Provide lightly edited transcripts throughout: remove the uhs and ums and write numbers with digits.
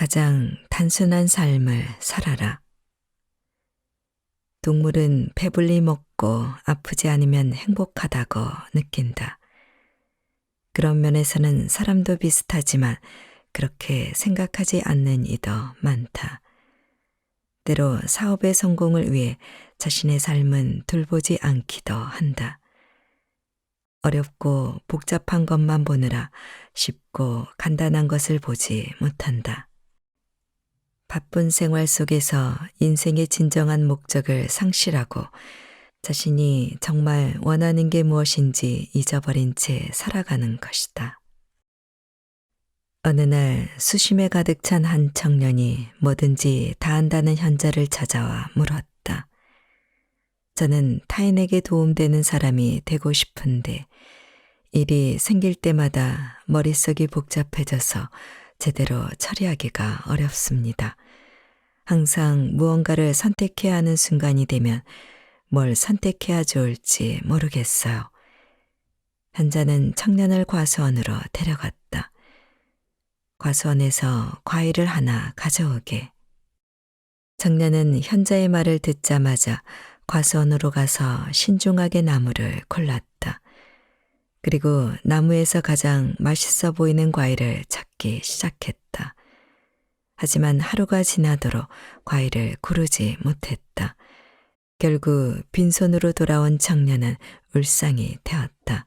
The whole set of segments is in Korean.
가장 단순한 삶을 살아라. 동물은 배불리 먹고 아프지 않으면 행복하다고 느낀다. 그런 면에서는 사람도 비슷하지만 그렇게 생각하지 않는 이도 많다. 때로 사업의 성공을 위해 자신의 삶은 돌보지 않기도 한다. 어렵고 복잡한 것만 보느라 쉽고 간단한 것을 보지 못한다. 바쁜 생활 속에서 인생의 진정한 목적을 상실하고 자신이 정말 원하는 게 무엇인지 잊어버린 채 살아가는 것이다. 어느 날 수심에 가득 찬 한 청년이 뭐든지 다 한다는 현자를 찾아와 물었다. 저는 타인에게 도움되는 사람이 되고 싶은데 일이 생길 때마다 머릿속이 복잡해져서 제대로 처리하기가 어렵습니다. 항상 무언가를 선택해야 하는 순간이 되면 뭘 선택해야 좋을지 모르겠어요. 현자는 청년을 과수원으로 데려갔다. 과수원에서 과일을 하나 가져오게. 청년은 현자의 말을 듣자마자 과수원으로 가서 신중하게 나무를 골랐다. 그리고 나무에서 가장 맛있어 보이는 과일을 찾기 시작했다. 하지만 하루가 지나도록 과일을 고르지 못했다. 결국 빈손으로 돌아온 청년은 울상이 되었다.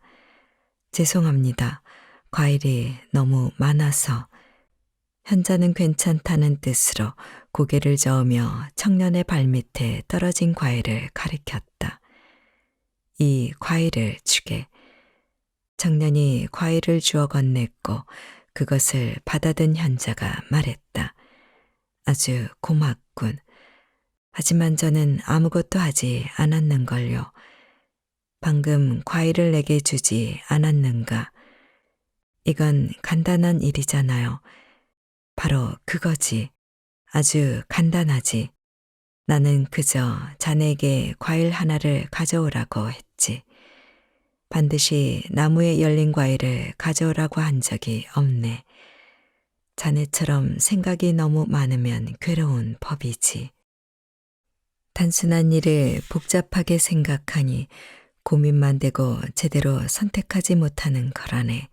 죄송합니다. 과일이 너무 많아서. 현자는 괜찮다는 뜻으로 고개를 저으며 청년의 발밑에 떨어진 과일을 가리켰다. 이 과일을 주게. 청년이 과일을 주워 건넸고 그것을 받아든 현자가 말했다. 아주 고맙군. 하지만 저는 아무것도 하지 않았는걸요. 방금 과일을 내게 주지 않았는가? 이건 간단한 일이잖아요. 바로 그거지. 아주 간단하지. 나는 그저 자네에게 과일 하나를 가져오라고 했지. 반드시 나무에 열린 과일을 가져오라고 한 적이 없네. 자네처럼 생각이 너무 많으면 괴로운 법이지. 단순한 일을 복잡하게 생각하니 고민만 되고 제대로 선택하지 못하는 거라네.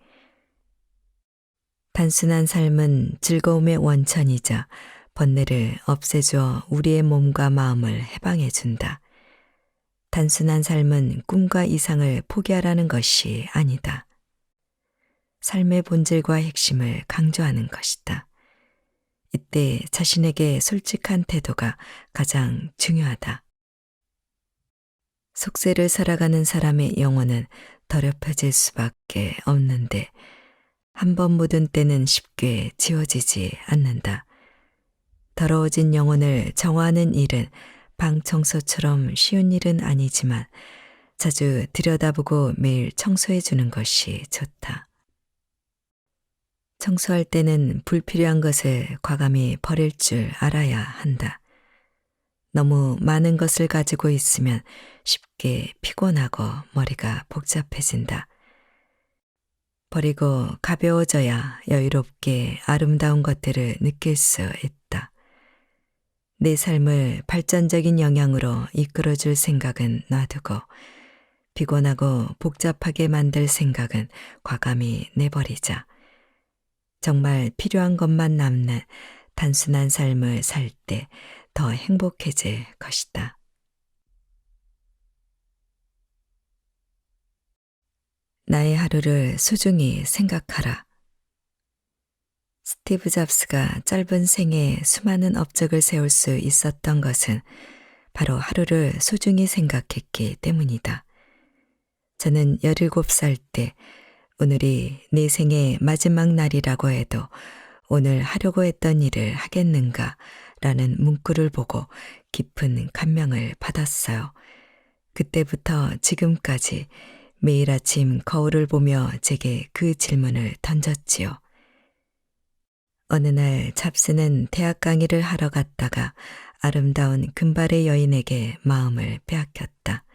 단순한 삶은 즐거움의 원천이자 번뇌를 없애주어 우리의 몸과 마음을 해방해준다. 단순한 삶은 꿈과 이상을 포기하라는 것이 아니다. 삶의 본질과 핵심을 강조하는 것이다. 이때 자신에게 솔직한 태도가 가장 중요하다. 속세를 살아가는 사람의 영혼은 더럽혀질 수밖에 없는데 한 번 묻은 때는 쉽게 지워지지 않는다. 더러워진 영혼을 정화하는 일은 방 청소처럼 쉬운 일은 아니지만 자주 들여다보고 매일 청소해 주는 것이 좋다. 청소할 때는 불필요한 것을 과감히 버릴 줄 알아야 한다. 너무 많은 것을 가지고 있으면 쉽게 피곤하고 머리가 복잡해진다. 버리고 가벼워져야 여유롭게 아름다운 것들을 느낄 수 있다. 내 삶을 발전적인 영향으로 이끌어줄 생각은 놔두고 피곤하고 복잡하게 만들 생각은 과감히 내버리자. 정말 필요한 것만 남는 단순한 삶을 살 때 더 행복해질 것이다. 나의 하루를 소중히 생각하라. 스티브 잡스가 짧은 생에 수많은 업적을 세울 수 있었던 것은 바로 하루를 소중히 생각했기 때문이다. 저는 17살 때 오늘이 내 생의 마지막 날이라고 해도 오늘 하려고 했던 일을 하겠는가 라는 문구를 보고 깊은 감명을 받았어요. 그때부터 지금까지 매일 아침 거울을 보며 제게 그 질문을 던졌지요. 어느 날 잡스는 대학 강의를 하러 갔다가 아름다운 금발의 여인에게 마음을 빼앗겼다.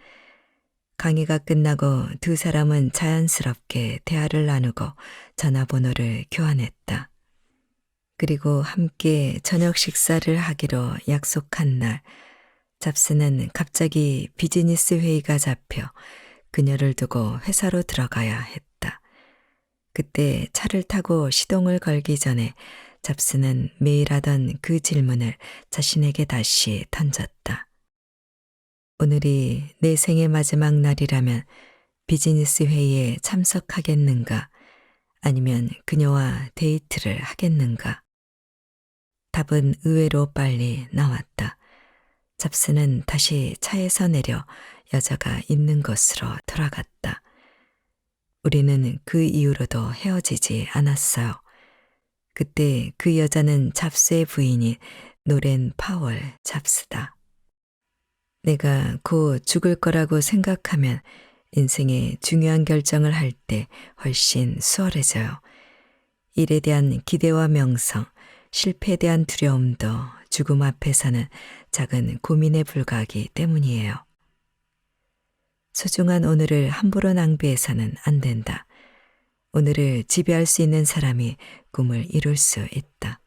강의가 끝나고 두 사람은 자연스럽게 대화를 나누고 전화번호를 교환했다. 그리고 함께 저녁 식사를 하기로 약속한 날, 잡스는 갑자기 비즈니스 회의가 잡혀 그녀를 두고 회사로 들어가야 했다. 그때 차를 타고 시동을 걸기 전에 잡스는 매일 하던 그 질문을 자신에게 다시 던졌다. 오늘이 내 생의 마지막 날이라면 비즈니스 회의에 참석하겠는가? 아니면 그녀와 데이트를 하겠는가? 답은 의외로 빨리 나왔다. 잡스는 다시 차에서 내려 여자가 있는 곳으로 돌아갔다. 우리는 그 이후로도 헤어지지 않았어요. 그때 그 여자는 잡스의 부인인 노렌 파월 잡스다. 내가 곧 죽을 거라고 생각하면 인생의 중요한 결정을 할 때 훨씬 수월해져요. 일에 대한 기대와 명성, 실패에 대한 두려움도 죽음 앞에서는 작은 고민에 불과하기 때문이에요. 소중한 오늘을 함부로 낭비해서는 안 된다. 오늘을 지배할 수 있는 사람이 꿈을 이룰 수 있다.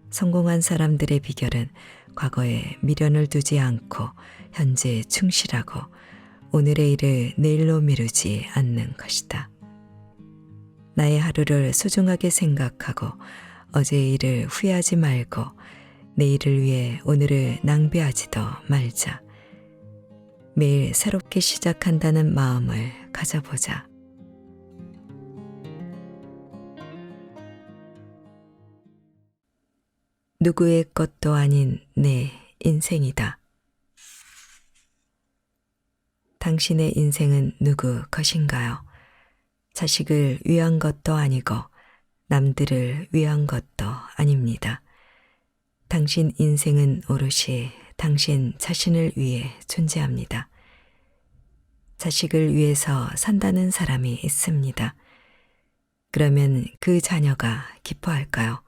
성공한 사람들의 비결은 과거에 미련을 두지 않고 현재에 충실하고 오늘의 일을 내일로 미루지 않는 것이다. 나의 하루를 소중하게 생각하고 어제의 일을 후회하지 말고 내일을 위해 오늘을 낭비하지도 말자. 매일 새롭게 시작한다는 마음을 가져보자. 누구의 것도 아닌 내 인생이다. 당신의 인생은 누구 것인가요? 자식을 위한 것도 아니고 남들을 위한 것도 아닙니다. 당신 인생은 오롯이 당신 자신을 위해 존재합니다. 자식을 위해서 산다는 사람이 있습니다. 그러면 그 자녀가 기뻐할까요?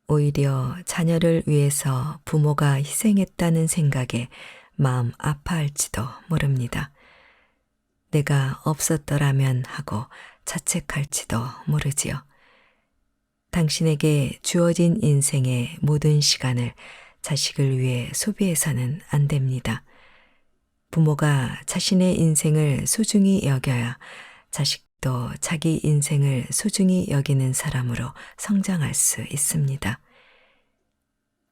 오히려 자녀를 위해서 부모가 희생했다는 생각에 마음 아파할지도 모릅니다. 내가 없었더라면 하고 자책할지도 모르지요. 당신에게 주어진 인생의 모든 시간을 자식을 위해 소비해서는 안 됩니다. 부모가 자신의 인생을 소중히 여겨야 자식도 자기 인생을 소중히 여기는 사람으로 성장할 수 있습니다.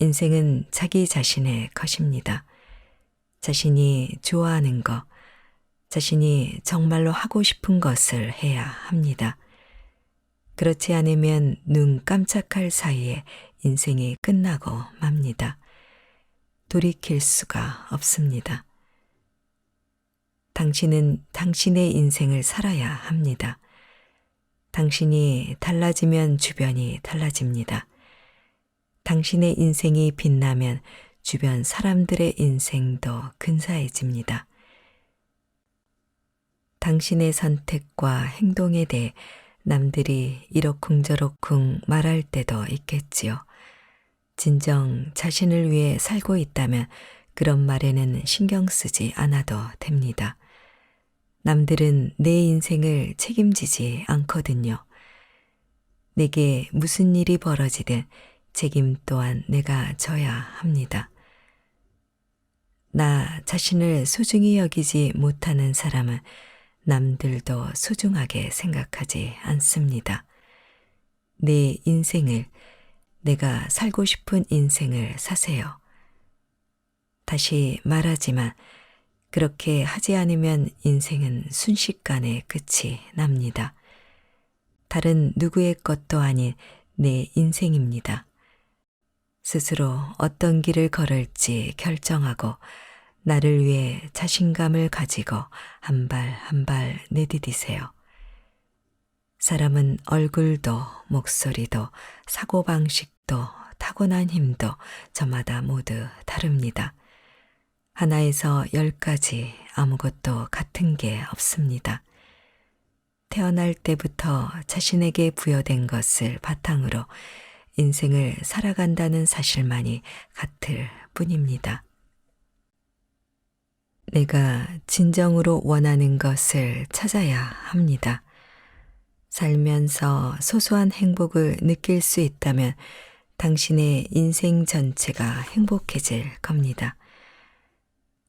인생은 자기 자신의 것입니다. 자신이 좋아하는 것, 자신이 정말로 하고 싶은 것을 해야 합니다. 그렇지 않으면 눈 깜짝할 사이에 인생이 끝나고 맙니다. 돌이킬 수가 없습니다. 당신은 당신의 인생을 살아야 합니다. 당신이 달라지면 주변이 달라집니다. 당신의 인생이 빛나면 주변 사람들의 인생도 근사해집니다. 당신의 선택과 행동에 대해 남들이 이러쿵저러쿵 말할 때도 있겠지요. 진정 자신을 위해 살고 있다면 그런 말에는 신경 쓰지 않아도 됩니다. 남들은 내 인생을 책임지지 않거든요. 내게 무슨 일이 벌어지든 책임 또한 내가 져야 합니다. 나 자신을 소중히 여기지 못하는 사람은 남들도 소중하게 생각하지 않습니다. 내 인생을, 내가 살고 싶은 인생을 사세요. 다시 말하지만 그렇게 하지 않으면 인생은 순식간에 끝이 납니다. 다른 누구의 것도 아닌 내 인생입니다. 스스로 어떤 길을 걸을지 결정하고 나를 위해 자신감을 가지고 한 발 한 발 내디디세요. 사람은 얼굴도 목소리도 사고방식도 타고난 힘도 저마다 모두 다릅니다. 하나에서 10까지 아무것도 같은 게 없습니다. 태어날 때부터 자신에게 부여된 것을 바탕으로 인생을 살아간다는 사실만이 같을 뿐입니다. 내가 진정으로 원하는 것을 찾아야 합니다. 살면서 소소한 행복을 느낄 수 있다면 당신의 인생 전체가 행복해질 겁니다.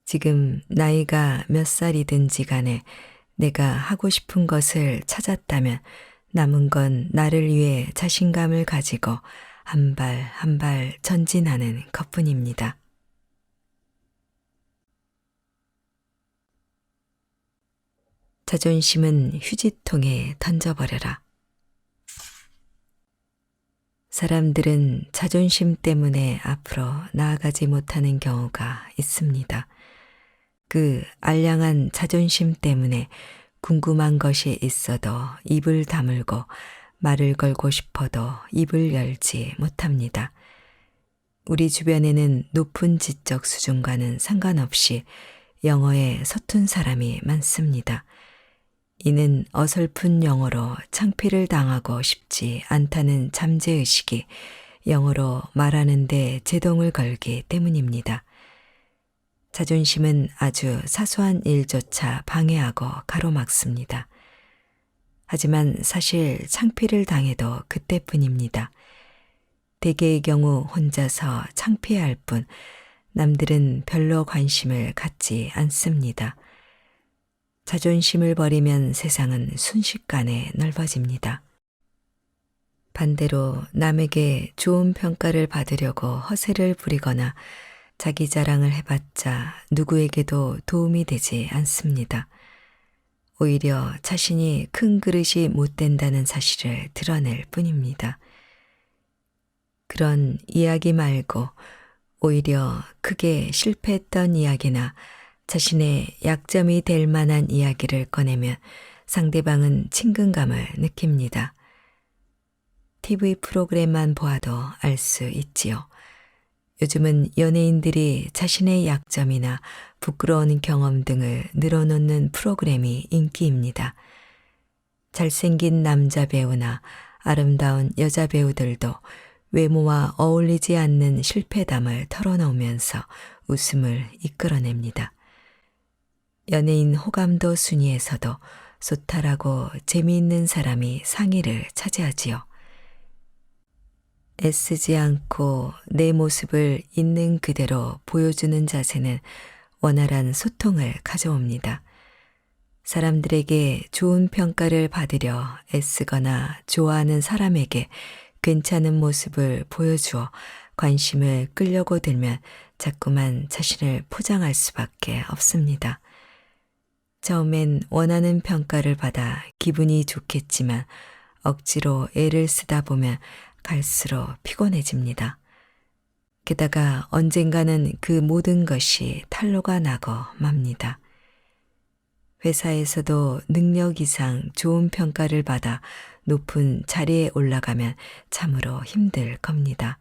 지금 나이가 몇 살이든지 간에 내가 하고 싶은 것을 찾았다면 남은 건 나를 위해 자신감을 가지고 한 발 한 발 전진하는 것뿐입니다. 자존심은 휴지통에 던져버려라. 사람들은 자존심 때문에 앞으로 나아가지 못하는 경우가 있습니다. 그 알량한 자존심 때문에 궁금한 것이 있어도 입을 다물고 말을 걸고 싶어도 입을 열지 못합니다. 우리 주변에는 높은 지적 수준과는 상관없이 영어에 서툰 사람이 많습니다. 이는 어설픈 영어로 창피를 당하고 싶지 않다는 잠재의식이 영어로 말하는데 제동을 걸기 때문입니다. 자존심은 아주 사소한 일조차 방해하고 가로막습니다. 하지만 사실 창피를 당해도 그때뿐입니다. 대개의 경우 혼자서 창피할 뿐 남들은 별로 관심을 갖지 않습니다. 자존심을 버리면 세상은 순식간에 넓어집니다. 반대로 남에게 좋은 평가를 받으려고 허세를 부리거나 자기 자랑을 해봤자 누구에게도 도움이 되지 않습니다. 오히려 자신이 큰 그릇이 못 된다는 사실을 드러낼 뿐입니다. 그런 이야기 말고 오히려 크게 실패했던 이야기나 자신의 약점이 될 만한 이야기를 꺼내면 상대방은 친근감을 느낍니다. TV 프로그램만 보아도 알 수 있지요. 요즘은 연예인들이 자신의 약점이나 부끄러운 경험 등을 늘어놓는 프로그램이 인기입니다. 잘생긴 남자 배우나 아름다운 여자 배우들도 외모와 어울리지 않는 실패담을 털어놓으면서 웃음을 이끌어냅니다. 연예인 호감도 순위에서도 소탈하고 재미있는 사람이 상위를 차지하지요. 애쓰지 않고 내 모습을 있는 그대로 보여주는 자세는 원활한 소통을 가져옵니다. 사람들에게 좋은 평가를 받으려 애쓰거나 좋아하는 사람에게 괜찮은 모습을 보여주어 관심을 끌려고 들면 자꾸만 자신을 포장할 수밖에 없습니다. 처음엔 원하는 평가를 받아 기분이 좋겠지만 억지로 애를 쓰다 보면 갈수록 피곤해집니다. 게다가 언젠가는 그 모든 것이 탄로가 나고 맙니다. 회사에서도 능력 이상 좋은 평가를 받아 높은 자리에 올라가면 참으로 힘들 겁니다.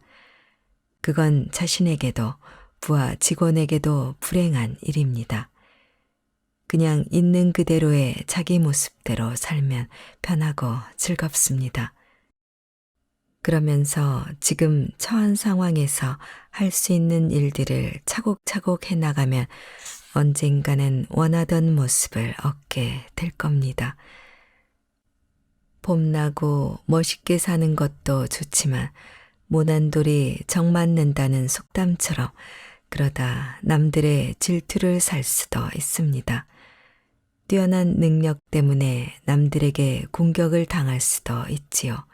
그건 자신에게도 부하 직원에게도 불행한 일입니다. 그냥 있는 그대로의 자기 모습대로 살면 편하고 즐겁습니다. 그러면서 지금 처한 상황에서 할 수 있는 일들을 차곡차곡 해나가면 언젠가는 원하던 모습을 얻게 될 겁니다. 봄나고 멋있게 사는 것도 좋지만 모난 돌이 정 맞는다는 속담처럼 그러다 남들의 질투를 살 수도 있습니다. 뛰어난 능력 때문에 남들에게 공격을 당할 수도 있지요.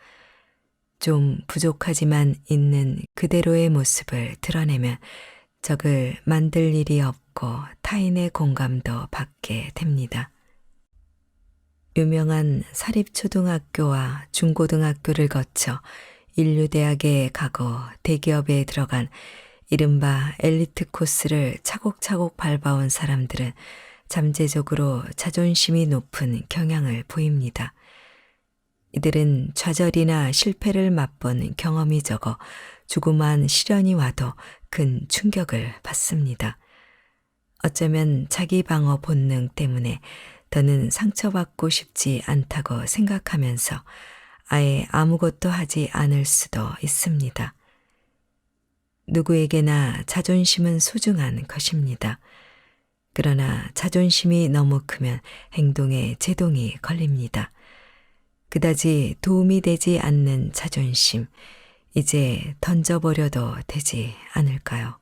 좀 부족하지만 있는 그대로의 모습을 드러내면 적을 만들 일이 없고 타인의 공감도 받게 됩니다. 유명한 사립초등학교와 중고등학교를 거쳐 인류대학에 가고 대기업에 들어간 이른바 엘리트 코스를 차곡차곡 밟아온 사람들은 잠재적으로 자존심이 높은 경향을 보입니다. 이들은 좌절이나 실패를 맛본 경험이 적어 조그만 시련이 와도 큰 충격을 받습니다. 어쩌면 자기 방어 본능 때문에 더는 상처받고 싶지 않다고 생각하면서 아예 아무것도 하지 않을 수도 있습니다. 누구에게나 자존심은 소중한 것입니다. 그러나 자존심이 너무 크면 행동에 제동이 걸립니다. 그다지 도움이 되지 않는 자존심, 이제 던져버려도 되지 않을까요?